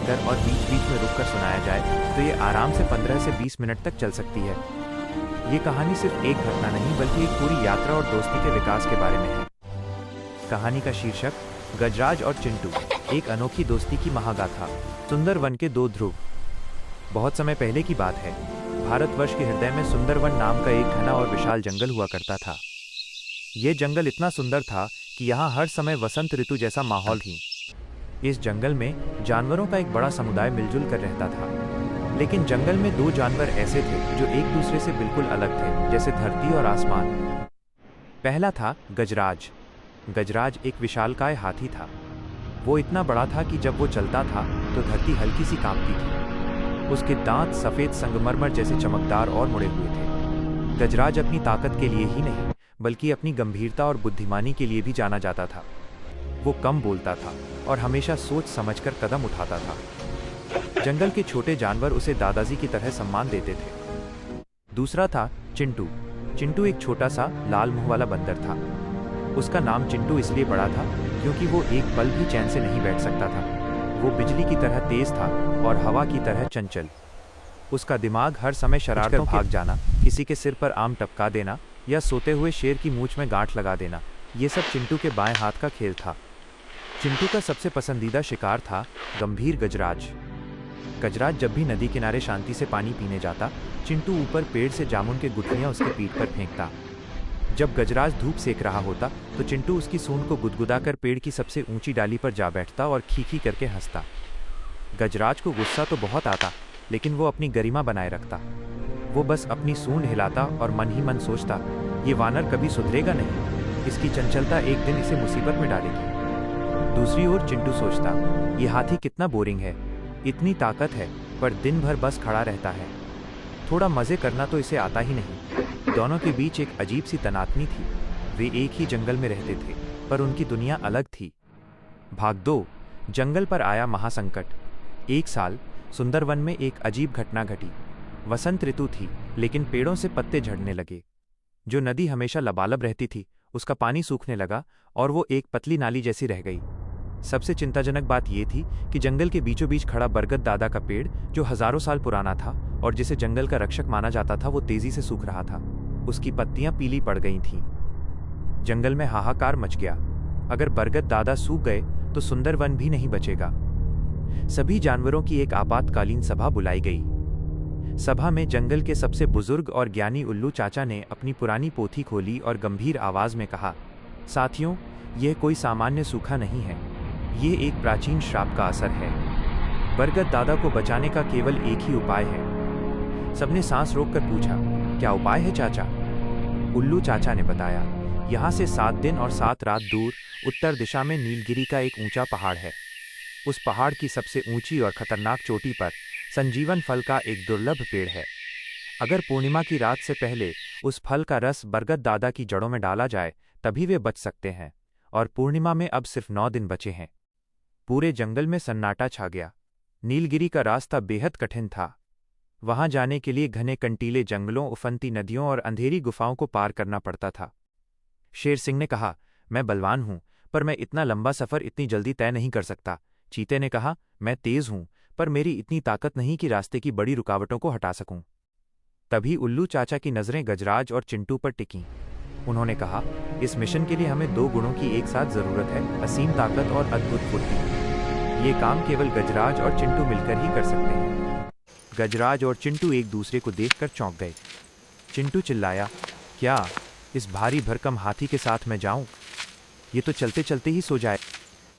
देखकर और बीच बीच में रुककर सुनाया जाए तो ये आराम से 15 से 20 मिनट तक चल सकती है। ये कहानी सिर्फ एक घटना नहीं बल्कि एक पूरी यात्रा और दोस्ती के विकास के बारे में है। कहानी का शीर्षक गजराज और चिंटू, एक अनोखी दोस्ती की महागाथा। सुंदरवन के दो ध्रुव। बहुत समय पहले की बात है। भारतवर्ष के हृदय में सुंदरवन नाम का एक घना और विशाल जंगल हुआ करता था। यह जंगल इतना सुंदर था कि यहाँ हर समय वसंत ऋतु जैसा माहौल थी। इस जंगल में जानवरों का एक बड़ा समुदाय मिलजुल कर रहता था। लेकिन जंगल में दो जानवर ऐसे थे जो एक दूसरे से बिल्कुल अलग थे, जैसे धरती और आसमान। पहला था गजराज। गजराज एक विशालकाय हाथी था। वो इतना बड़ा था कि जब वो चलता था तो धरती हल्की सी कांपती थी। उसके दांत सफेद संगमरमर जैसे चमकदार और मुड़े हुए थे। गजराज अपनी ताकत के लिए ही नहीं बल्कि अपनी गंभीरता और बुद्धिमानी के लिए भी जाना जाता था। वो कम बोलता था और हमेशा सोच समझकर कदम उठाता था। जंगल के छोटे जानवर उसे दादाजी की तरह सम्मान देते थे। दूसरा था चिंटू। चिंटू एक छोटा सा लाल मुंह वाला बंदर था। उसका नाम चिंटू इसलिए पड़ा था क्योंकि वो एक पल भी चैन से नहीं बैठ सकता था। वो बिजली की तरह तेज था और हवा की तरह चंचल। उसका दिमाग हर समय शरारतों भाग जाना, किसी के सिर पर आम टपका देना या सोते हुए शेर की मूंछ में गांठ लगा देना, ये सब चिंटू के बाएं हाथ का खेल था। चिंटू का सबसे पसंदीदा शिकार था गंभीर गजराज। गजराज जब भी नदी किनारे शांति से पानी पीने जाता, चिंटू ऊपर पेड़ से जामुन के गुठलियां उसके पीठ पर फेंकता। जब गजराज धूप सेक रहा होता तो चिंटू उसकी सूंड को गुदगुदाकर पेड़ की सबसे ऊंची डाली पर जा बैठता और खी-खी करके हंसता। गजराज को गुस्सा तो बहुत आता, लेकिन वो अपनी गरिमा बनाए रखता। वो बस अपनी सूंड हिलाता और मन ही मन सोचता, ये वानर कभी सुधरेगा नहीं, इसकी चंचलता एक दिन इसे मुसीबत में डालेगी। दूसरी ओर चिंटू सोचता, ये हाथी कितना बोरिंग है, इतनी ताकत है पर दिन भर बस खड़ा रहता है। थोड़ा मजे करना तो इसे आता ही नहीं। दोनों के बीच एक अजीब सी तनातनी थी। वे एक ही जंगल में रहते थे पर उनकी दुनिया अलग थी। भाग 2। जंगल पर आया महासंकट। एक साल सुंदरवन में एक अजीब घटना घटी। वसंत ऋतु थी लेकिन पेड़ों से पत्ते झड़ने लगे। जो नदी हमेशा लबालब रहती थी उसका पानी सूखने लगा और वो एक पतली नाली जैसी रह गई। सबसे चिंताजनक बात यह थी कि जंगल के बीचों बीच खड़ा बरगद दादा का पेड़, जो हजारों साल पुराना था और जिसे जंगल का रक्षक माना जाता था, वो तेजी से सूख रहा था। उसकी पत्तियां पीली पड़ गई थीं। जंगल में हाहाकार मच गया। अगर बरगद दादा सूख गए तो सुंदरवन भी नहीं बचेगा। सभी जानवरों की एक आपातकालीन सभा बुलाई गई। सभा में जंगल के सबसे बुजुर्ग और ज्ञानी उल्लू चाचा ने अपनी पुरानी पोथी खोली और गंभीर आवाज में कहा, साथियों, यह कोई सामान्य सूखा नहीं है, ये एक प्राचीन श्राप का असर है। बरगद दादा को बचाने का केवल एक ही उपाय है। सबने सांस रोककर पूछा, क्या उपाय है चाचा? उल्लू चाचा ने बताया, यहाँ से 7 दिन और 7 रात दूर उत्तर दिशा में नीलगिरी का एक ऊंचा पहाड़ है। उस पहाड़ की सबसे ऊंची और खतरनाक चोटी पर संजीवन फल का एक दुर्लभ पेड़ है। अगर पूर्णिमा की रात से पहले उस फल का रस बरगद दादा की जड़ों में डाला जाए तभी वे बच सकते हैं। और पूर्णिमा में अब सिर्फ 9 दिन बचे हैं। पूरे जंगल में सन्नाटा छा गया। नीलगिरी का रास्ता बेहद कठिन था। वहां जाने के लिए घने कंटीले जंगलों, उफनती नदियों और अंधेरी गुफाओं को पार करना पड़ता था। शेर सिंह ने कहा, मैं बलवान हूं पर मैं इतना लंबा सफर इतनी जल्दी तय नहीं कर सकता। चीते ने कहा, मैं तेज हूं पर मेरी इतनी ताकत नहीं कि रास्ते की बड़ी रुकावटों को हटा सकूं। तभी उल्लू चाचा की नजरें गजराज और चिंटू पर टिकीं। उन्होंने कहा, इस मिशन के लिए हमें 2 गुणों की एक साथ जरूरत है, असीम ताकत और अद्भुत फुर्ती। ये काम केवल गजराज और चिंटू मिलकर ही कर सकते हैं। गजराज और चिंटू एक दूसरे को देखकर चौंक गए। चिंटू चिल्लाया, क्या इस भारी भरकम हाथी के साथ मैं जाऊं? ये तो चलते चलते ही सो जाए।